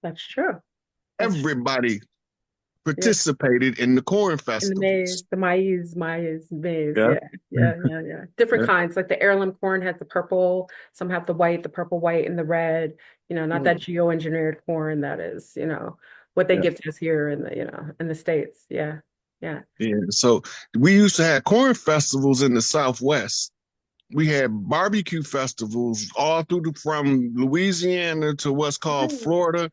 That's true. That's true. Everybody Yeah. participated in the corn In the festivals. maize, maize. Yeah. Yeah. Different Yeah. kinds. Like the heirloom corn has the purple, some have the white, the purple, white, and the red. Not that Mm. geoengineered corn that is, what they Yeah. give to us here in the States. Yeah. Yeah. Yeah. So we used to have corn festivals in the Southwest. We had barbecue festivals all through from Louisiana to what's called Mm. Florida.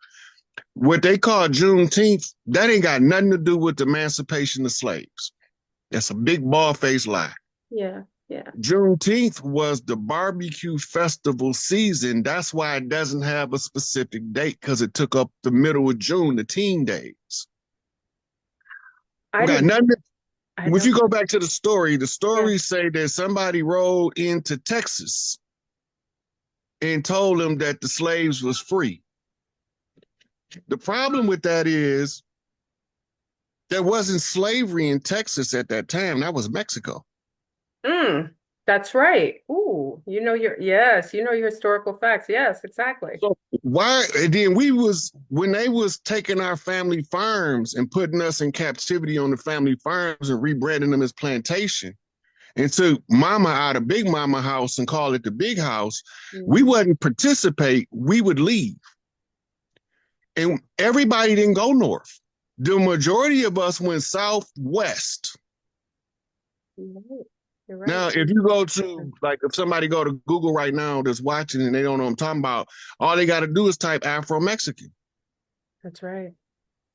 What they call Juneteenth, that ain't got nothing to do with the emancipation of slaves. That's a big bald-faced lie. Yeah. Yeah. Juneteenth was the barbecue festival season. That's why it doesn't have a specific date because it took up the middle of June, the teen days. I Got didn't, nothing. I If don't, you go back to the yeah. stories say that somebody rode into Texas and told them that the slaves was free. The problem with that is there wasn't slavery in Texas at that time. That was Mexico. Mm, that's right. Ooh, yes, your historical facts. Yes, exactly. So why? And then we was when they was taking our family farms and putting us in captivity on the family farms and rebranding them as plantation and took mama out of big mama house and call it the big house. We Mhm. wouldn't participate. We would leave, and everybody didn't go north. The majority of us went southwest. You're right. You're right. Now, if you go to like if somebody go to Google right now that's watching and they don't know what I'm talking about, all they got to do is type Afro Mexican, That's right.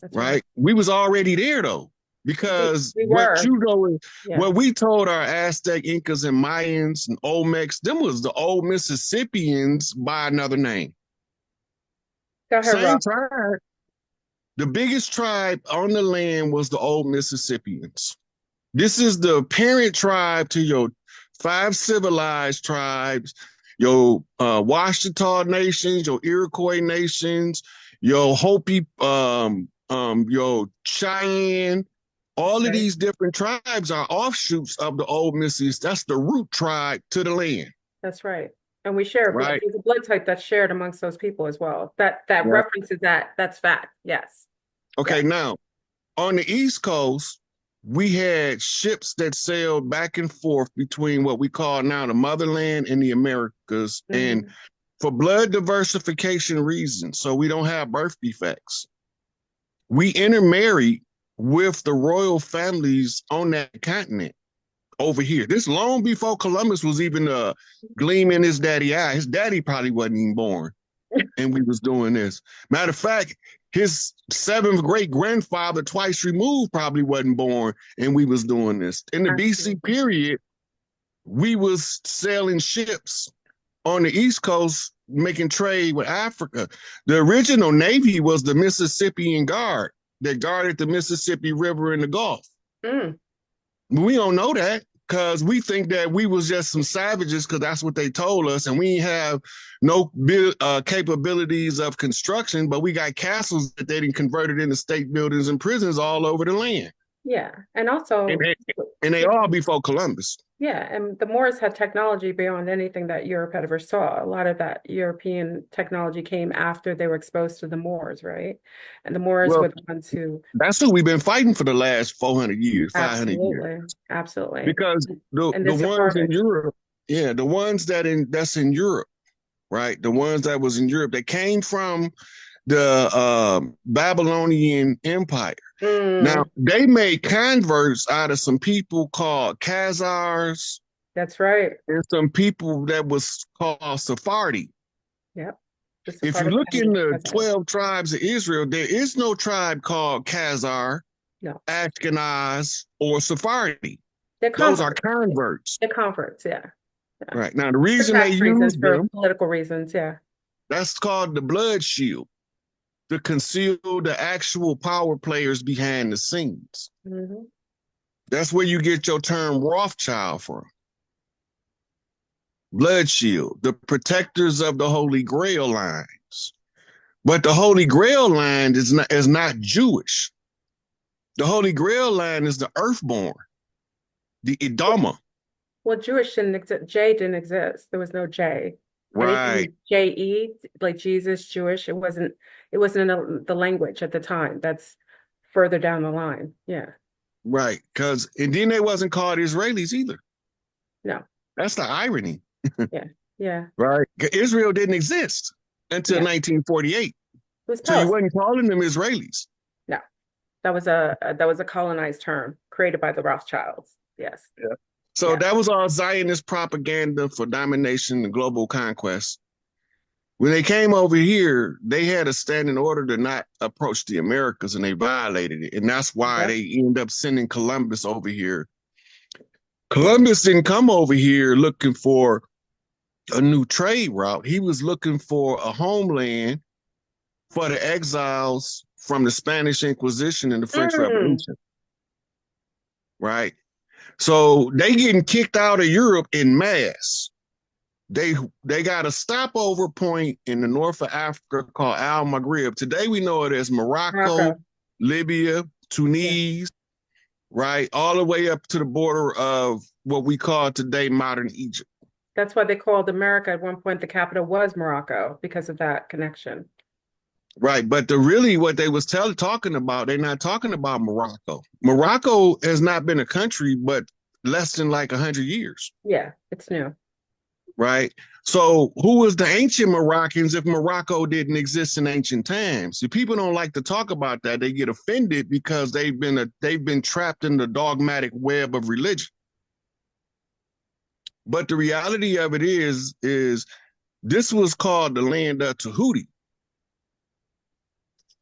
That's right. right? We was already there though, because We were. Yeah. what we told our Aztec, Incas, and Mayans and Olmecs, them was the old Mississippians by another name. Go ahead, Same Rob. tribe. The biggest tribe on the land was the old Mississippians. This is the parent tribe to your five civilized tribes, your Washita nations, your Iroquois nations, your Hopi, your Cheyenne. All of Right. these different tribes are offshoots of the old Mississippi. That's the root tribe to the land, That's right. And we share blood. right? There's a blood type that's shared amongst those people as well. That Yeah. references that. That's fact. Yes. Okay, Yes. now on the East Coast, we had ships that sailed back and forth between what we call now the motherland and the Americas. And Hmm. for blood diversification reasons, so we don't have birth defects, we intermarried with the royal families on that continent over here. This long before Columbus was even gleam in his daddy eye. His daddy probably wasn't even born, and we was doing this. Matter of fact, his seventh great grandfather, twice removed, probably wasn't born, and we was doing this. In the BC Absolutely. period, we was sailing ships on the East Coast, making trade with Africa. The original Navy was the Mississippian Guard that guarded the Mississippi River in the Gulf. Mm. We don't know that because we think that we was just some savages because that's what they told us, and we have no capabilities of construction, but we got castles that they didn't converted into state buildings and prisons all over the land, Yeah. And and also, they yeah. all before Columbus. Yeah, and the Moors had technology beyond anything that Europe had ever saw. A lot of that European technology came after they were exposed to the Moors, right? And the Moors Well, were the ones who that's who we've been fighting for the last 400 years, 500 years, absolutely, absolutely. because And the this ones in apartheid. Europe, yeah, the ones that's in Europe, right? The ones that was in Europe that came from the Babylonian Empire. Now, Mm, they made converts out of some people called Khazars that's right. and some people that was called Sephardi. Yep. The If you Sephardic look in the peasant. 12 tribes of Israel, there is no tribe called Khazar, No, Ashkenaz, or Sephardi. they're Those are converts. converts. They're converts, yeah. Yeah. Right. Now, the For reason they tax reasons, use for them, political reasons, yeah. that's called the blood shield to conceal the actual power players behind the scenes. Hmm. That's where you get your term Rothschild from. Blood shield, the protectors of the Holy Grail lines. But the Holy Grail line is not Jewish. The Holy Grail line is the earthborn, the Idama. Well, Jewish didn't exist. J didn't exist. There was no J. Right, Anything JE, like Jesus, Jewish, it wasn't in the language at the time. That's further down the line. Yeah. right. Because and then they wasn't called Israelis either. No. That's the irony, Yeah. Yeah. right? Israel didn't exist until Yeah. It 1948, was so you Palestine. wasn't calling them Israelis. No. That was a colonized term created by the Rothschilds. Yes. Yeah. So Yeah. that was all Zionist propaganda for domination and global conquest. When they came over here, they had a standing order to not approach the Americas, and they violated it. And that's why Yep. they end up sending Columbus over here. Columbus didn't come over here looking for a new trade route. He was looking for a homeland for the exiles from the Spanish Inquisition and the French Mm. Revolution, right? So they getting kicked out of Europe in mass. They they got a stopover point in the north of Africa called Al Maghrib. Today we know it as Morocco, Morocco. Libya, Yeah. Tunis, right? All the way up to the border of what we call today modern Egypt. That's why they called America at one point the capital was Morocco because of that connection. Right, but really what they was talking about, they're not talking about Morocco. Morocco has not been a country but less than like 100 years, Yeah, it's new. right? So who was the ancient Moroccans if Morocco didn't exist in ancient times? If people don't like to talk about that, they get offended because they've been trapped in the dogmatic web of religion. But the reality of it is this was called the land of Tahuti.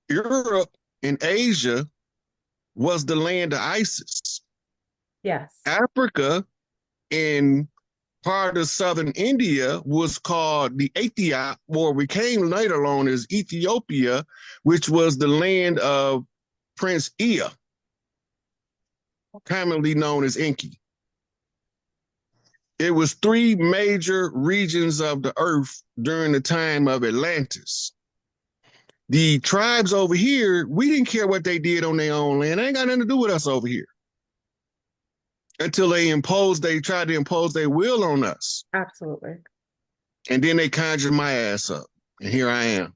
Europe and Asia was the land of ISIS. Yes. Africa and part of southern India was called the Ethiop, or became later known as Ethiopia, which was the land of Prince Ea, commonly known as Enki. It was three major regions of the earth during the time of Atlantis. The tribes over here, we didn't care what they did on their own land. They ain't got nothing to do with us over here until they tried to impose their will on us. Absolutely. And then they conjured my ass up. And here I am.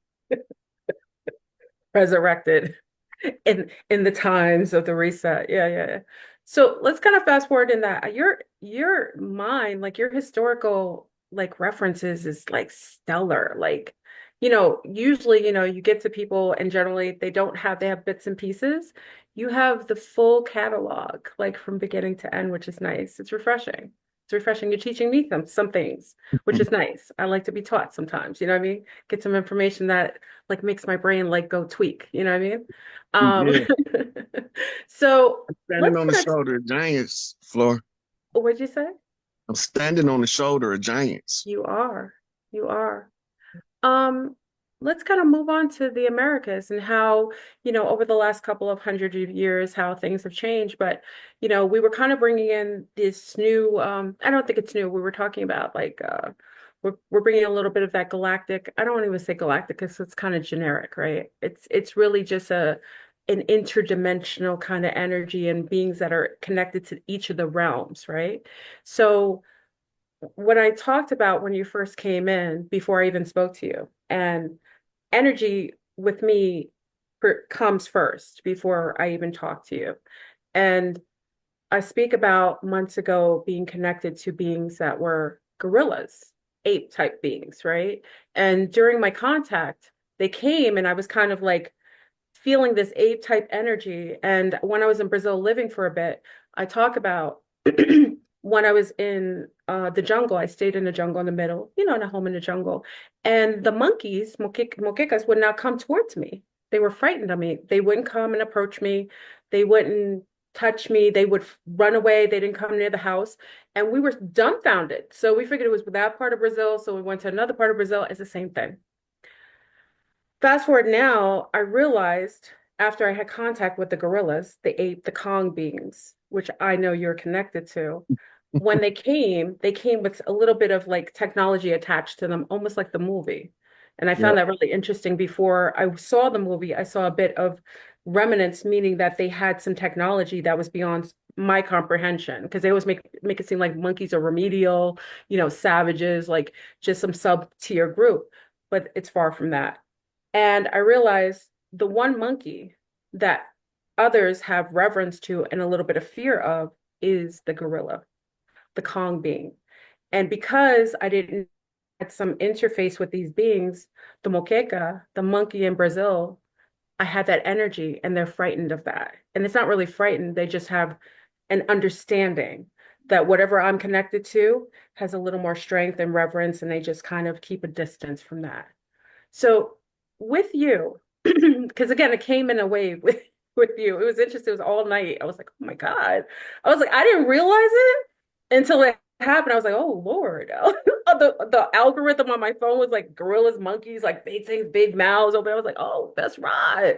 Resurrected in the times of the reset. Yeah, yeah, yeah. So let's kind of fast forward in that. Your mind, like your historical like references is like stellar. Like, usually, you get to people and generally they have bits and pieces. You have the full catalog, like from beginning to end, which is nice. It's refreshing. It's refreshing. You're teaching me some things, which is nice. I like to be taught sometimes, you know what I mean? Get some information that like makes my brain like go tweak, you know what I mean? Yeah. So I'm standing let's on the kind of, shoulder of giants, Floor. what'd you say? I'm standing on the shoulder of giants. You are. You are. Um, let's kind of move on to the Americas and how, over the last couple of hundred of years, how things have changed. But, we were kind of bringing in this new, I don't think it's new. We were talking about like, we're bringing a little bit of that galactic. I don't want to even say galactic because it's kind of generic, right? It's really just an interdimensional kind of energy and beings that are connected to each of the realms, right? So what I talked about when you first came in, before I even spoke to you, and energy with me comes first before I even talk to you. And I speak about months ago being connected to beings that were gorillas, ape type beings, right? And during my contact, they came and I was kind of like feeling this ape type energy. And when I was in Brazil living for a bit, I talk about when I was in the jungle, I stayed in the jungle in the middle, in a home in the jungle. And the monkeys, moquecas, would not come towards me. They were frightened of me. They wouldn't come and approach me. They wouldn't touch me. They would run away. They didn't come near the house. And we were dumbfounded. So we figured it was that part of Brazil. So we went to another part of Brazil. It's the same thing. Fast forward now, I realized after I had contact with the gorillas, the ape, the Kong beings, which I know you're connected to, when they came with a little bit of like technology attached to them, almost like the movie. And I Yeah. found that really interesting. Before I saw the movie, I saw a bit of remnants, meaning that they had some technology that was beyond my comprehension. Because they always make it seem like monkeys are remedial, savages, like just some sub-tier group. But it's far from that. And I realized the one monkey that others have reverence to and a little bit of fear of is the gorilla, the Kong being. And because I didn't had some interface with these beings, the moqueca, the monkey in Brazil, I had that energy and they're frightened of that. And it's not really frightened, they just have an understanding that whatever I'm connected to has a little more strength and reverence, and they just kind of keep a distance from that. So with you, because again, it came in a wave with you. It was interesting. It was all night. I was like, oh my God. I was like, I didn't realize it until it happened. I was like, oh Lord. The algorithm on my phone was like gorillas, monkeys, like big things, big mouths over there. I was like, oh, that's right.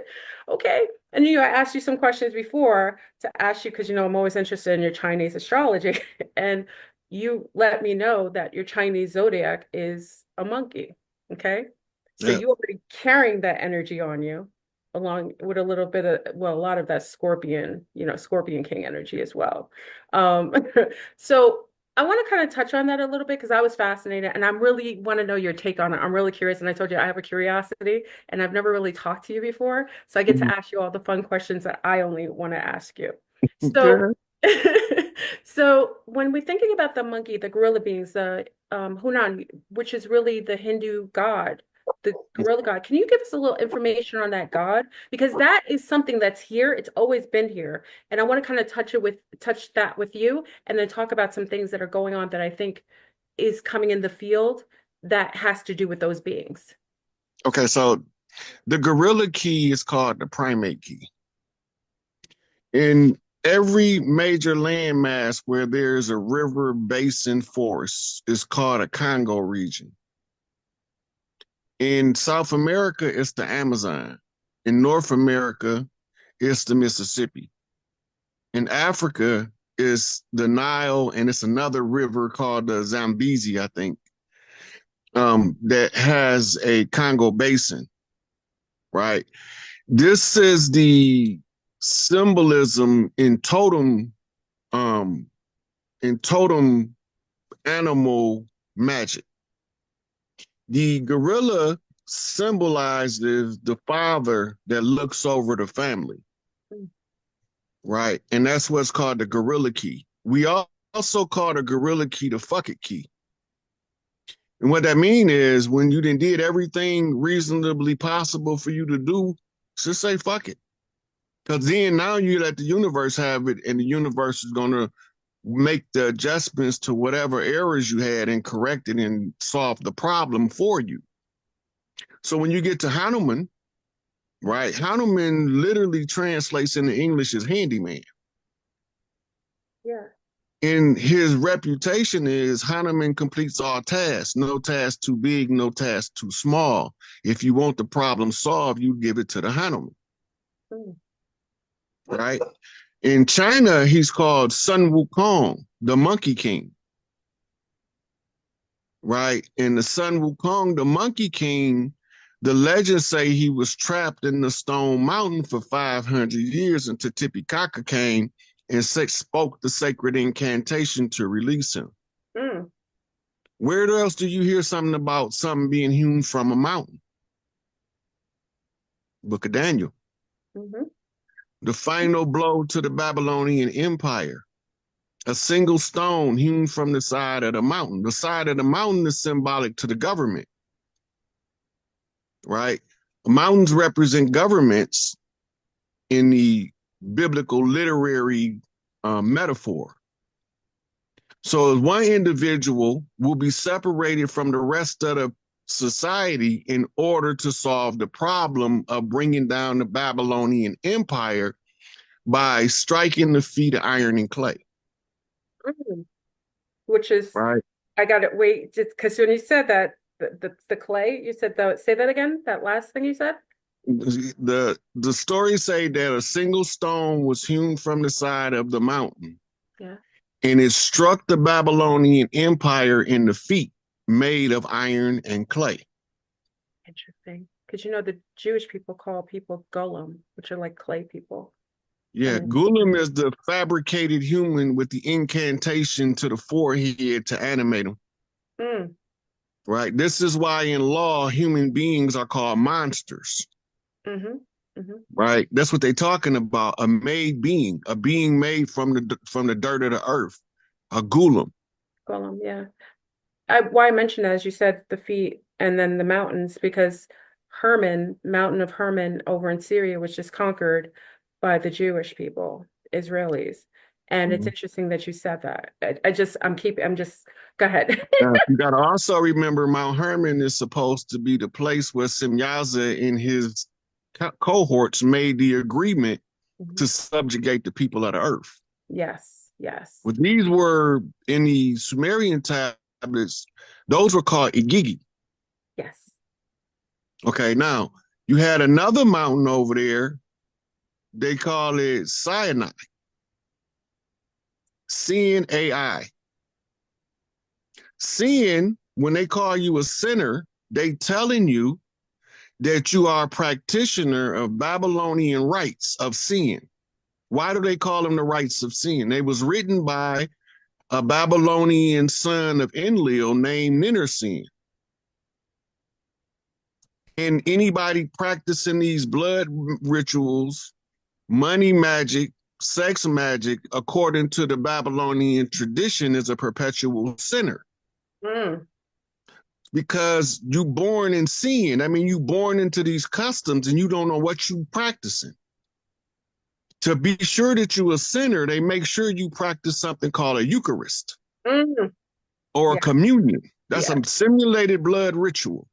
Okay. And I asked you some questions before to ask you because I'm always interested in your Chinese astrology. And you let me know that your Chinese zodiac is a monkey. Okay. So Yeah. you already carrying that energy on you, along with a little bit of, well, a lot of that Scorpion, Scorpion King energy as well. Um, so I want to kind of touch on that a little bit because I was fascinated and I really want to know your take on it. I'm really curious. And I told you I have a curiosity and I've never really talked to you before. So I get to ask you all the fun questions that I only want to ask you. So, Okay. so when we're thinking about the monkey, the gorilla beings, the Hunan, which is really the Hindu god, the gorilla god. Can you give us a little information on that god? Because that is something that's here. It's always been here. And I want to kind of touch that with you and then talk about some things that are going on that I think is coming in the field that has to do with those beings. Okay, so the gorilla key is called the primate key. In every major landmass where there's a river basin forest, is called a Congo region. In South America, it's the Amazon. In North America, it's the Mississippi. In Africa, it's the Nile, and it's another river called the Zambezi, I think, that has a Congo basin, right? This is the symbolism um, in totem animal magic. The gorilla symbolizes the father that looks over the family, right? And that's what's called the gorilla key. We also call the gorilla key the fuck it key. And what that means is when you did everything reasonably possible for you to do, just say fuck it. Because then now you let the universe have it, and the universe is going to make the adjustments to whatever errors you had and correct it and solve the problem for you. So when you get to Hanuman, right, Hanuman literally translates into English as handyman. Yeah. And his reputation is Hanuman completes all tasks, no task too big, no task too small. If you want the problem solved, you give it to the Hanuman, Mm. right? In China, he's called Sun Wukong, the Monkey King, right? And the Sun Wukong, the Monkey King, the legends say he was trapped in the Stone Mountain for 500 years until Titicaca came and spoke the sacred incantation to release him. Mm. Where else do you hear something about something being hewn from a mountain? Book of Daniel. Hmm. The final blow to the Babylonian Empire. A single stone hewn from the side of the mountain. The side of the mountain is symbolic to the government, right? Mountains represent governments in the biblical literary metaphor. So one individual will be separated from the rest of the society in order to solve the problem of bringing down the Babylonian Empire by striking the feet of iron and clay. Mm. Which is, Right. I got it. Wait, because when you said that, the clay, you said that, say that again, that last thing you said? The stories say that a single stone was hewn from the side of the mountain Yeah. and it struck the Babylonian Empire in the feet, made of iron and clay. Interesting. because the Jewish people call people golem, which are like clay people. Yeah, And Gulam is the fabricated human with the incantation to the forehead to animate him. mm, Right. This is why in law human beings are called monsters. mm-hmm, mm-hmm. Right. That's what they're talking about. A made being, a being made from the dirt of the earth, a Gulam. Golem, yeah. Why I mentioned that, as you said, the feet and then the mountains, because Hermon, Mountain of Hermon over in Syria was just conquered by the Jewish people, Israelis. And it's Mhm. interesting that you said that. I'm just, go ahead. You got to also remember Mount Hermon is supposed to be the place where Simyaza and his cohorts made the agreement Mhm. to subjugate the people of the earth. Yes, yes, Well, these were in the Sumerian tablets, those were called Igigi. yes. Okay, now you had another mountain over there, they call it Sinai, Sin AI. Sin, when they call you a sinner, they telling you that you are a practitioner of Babylonian rites of sin. Why do they call them the rites of sin? They was written by a Babylonian son of Enlil named Ninursin. And anybody practicing these blood rituals, money magic, sex magic, according to the Babylonian tradition, is a perpetual sinner Mm, because you born in sin. I mean, you born into these customs and you don't know what you practicing. To be sure that you a sinner, they make sure you practice something called a Eucharist mm. or a Yeah, communion. That's yeah. a simulated blood ritual.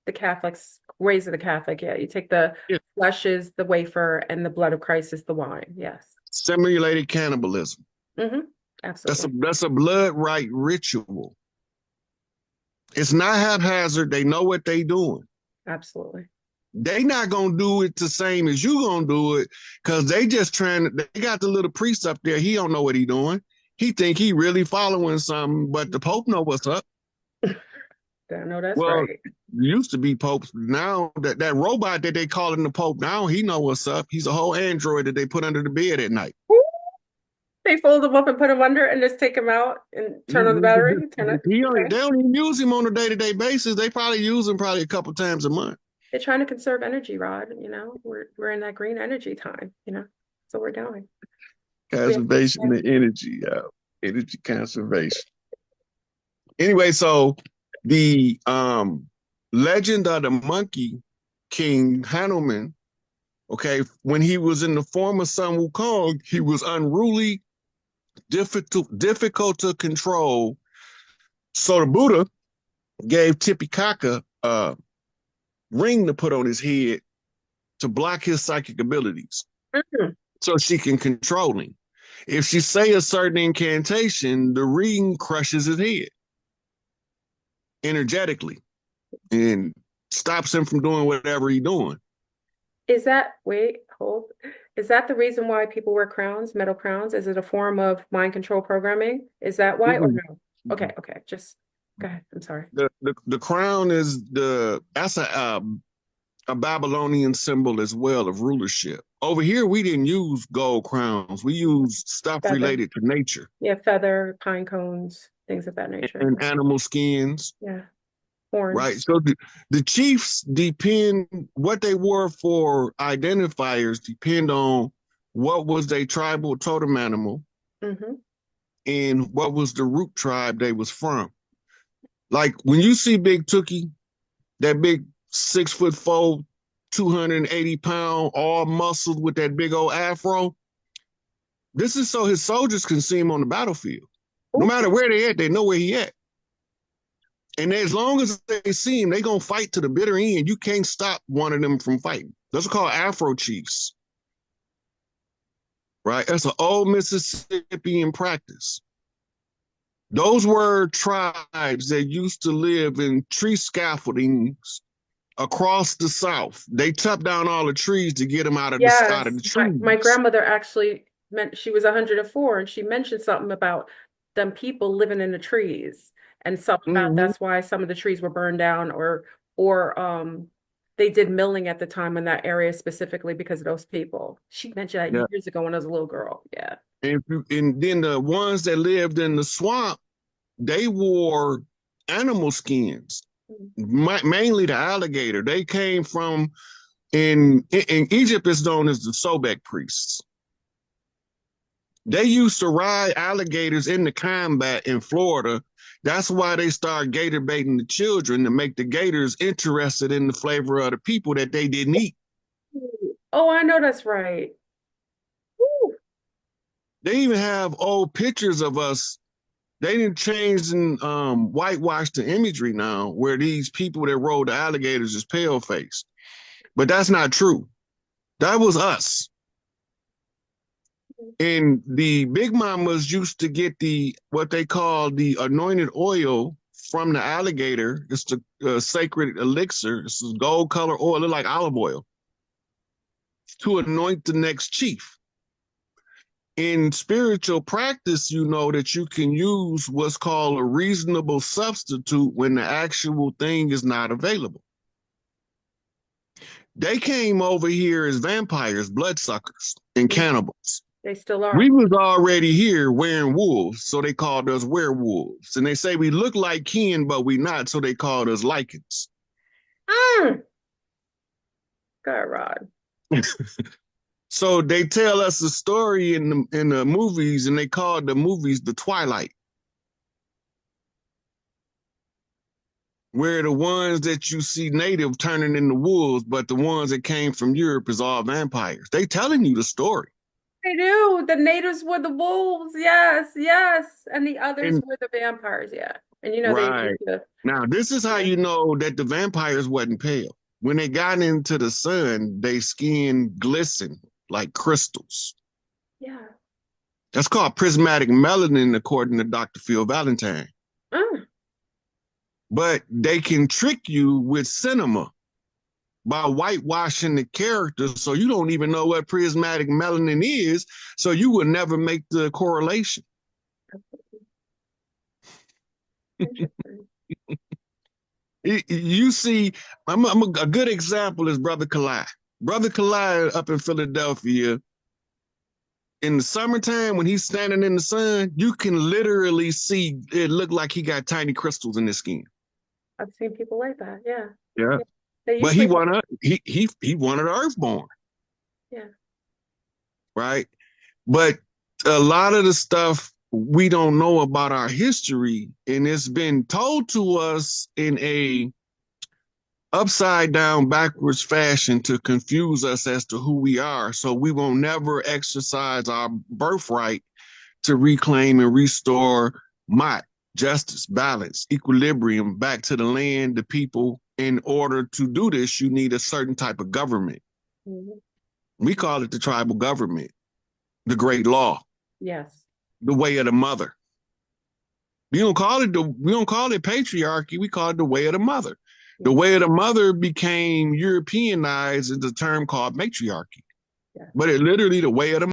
The Catholics, ways of the Catholic, yeah. You take the Yeah. flesh is the wafer and the blood of Christ is the wine. Yes. Simulated cannibalism. Hmm. That's a Absolutely. that's a blood right ritual. It's not haphazard. They know what they doing. Absolutely. They not gonna do it the same as you gonna do it because they just trying to. They got the little priest up there. He don't know what he doing. He think he really following something, but the Pope know what's up. I know that's Well, right. used to be popes. Now that robot that they calling the Pope, now he know what's up. He's a whole android that they put under the bed at night. They fold them up and put them under and just take them out and turn on the battery. Turn it. They Okay. don't even use him on a day-to-day basis. They probably use him probably a couple times a month. They're trying to conserve energy, Rod. We're in that green energy time, That's what we're doing. We have to Conservation expand. of energy, energy conservation. Anyway, so the legend of the Monkey King Hanuman, okay, when he was in the form of Sun Wukong, he was unruly, difficult to control. So the Buddha gave Tipikaka a ring to put on his head to block his psychic abilities Mhm. so she can control him. If she say a certain incantation, the ring crushes his head energetically and stops him from doing whatever he's doing. Wait, hold. Is that the reason why people wear crowns, metal crowns? Is it a form of mind control programming? Is that why or Mm-mm. no? Okay, okay. Just go ahead. I'm sorry. The crown is that's a Babylonian symbol as well of rulership. Over here, we didn't use gold crowns. We used stuff Feather. related to nature Yeah, feather, pine cones, things of that nature. and animal skins. Yeah. Right. Horns. So the chiefs depend what they were for identifiers depend on what was their tribal totem animal Hmm. and what was the root tribe they was from. Like when you see Big Tookie, that big 6'4", 280 pound, all muscled with that big old afro, this is so his soldiers can see him on the battlefield. No Ooh, matter where they at, they know where he at. And as long as they see him, they gonna fight to the bitter end. You can't stop one of them from fighting. Those are called Afro chiefs, right? That's an old Mississippian practice. Those were tribes that used to live in tree scaffoldings across the South. They chopped down all the trees to get them out of yes. the My trees. grandmother actually meant she was 104 and she mentioned something about them people living in the trees and something about Mm-hmm. that's why some of the trees were burned down or they did milling at the time in that area specifically because of those people. She mentioned Yeah. that years ago when I was a little girl. Yeah. And then the ones that lived in the swamp, they wore animal skins, mainly the alligator. They came from in Egypt. It's known as the Sobek priests. They used to ride alligators into combat in Florida. That's why they started gator baiting the children to make the gators interested in the flavor of the people that they didn't eat. Oh, I know that's right. Woo. They even have old pictures of us. They didn't change and whitewash the imagery now, where these people that rode the alligators is pale faced. But that's not true. That was us. And the big mamas used to get what they call the anointed oil from the alligator. It's the sacred elixir. It's a gold color oil, like olive oil, to anoint the next chief. In spiritual practice, you know that you can use what's called a reasonable substitute when the actual thing is not available. They came over here as vampires, bloodsuckers, and cannibals. They still are. We was already here wearing wolves, so they called us werewolves. And they say we look like kin, but we not, so they called us lichens. Mm. God, Rod. So they tell us a story in the movies, and they called the movies the Twilight, where the ones that you see native turning into wolves, but the ones that came from Europe is all vampires. They telling you the story. They do. The natives were the wolves. Yes, yes. And the others And were the vampires. Yeah. And they right used to, now, this is how yeah. you know that the vampires wasn't pale. When they got into the sun, their skin glistened like crystals. Yeah. That's called prismatic melanin, according to Dr. Phil Valentine. Mm. But they can trick you with cinema by whitewashing the characters, so you don't even know what prismatic melanin is, so you will never make the correlation. Interesting. You see, a good example is Brother Kalai. Brother Kalai up in Philadelphia, in the summertime when he's standing in the sun, you can literally see it look like he got tiny crystals in his skin. I've seen people like that. Yeah. Yeah. Yeah. They But he usually, wanted he wanted Earthborn, yeah. right? But a lot of the stuff we don't know about our history, and it's been told to us in a upside down, backwards fashion to confuse us as to who we are. So we will never exercise our birthright to reclaim and restore my justice, balance, equilibrium back to the land, the people. In order to do this, you need a certain type of government. Mhm. We call it the tribal government, the great law, Yes. the way of the mother. We don't call it patriarchy. We call it the way of the mother. The Yeah. way of the mother became Europeanized as a term called matriarchy, Yeah. but it literally the way of the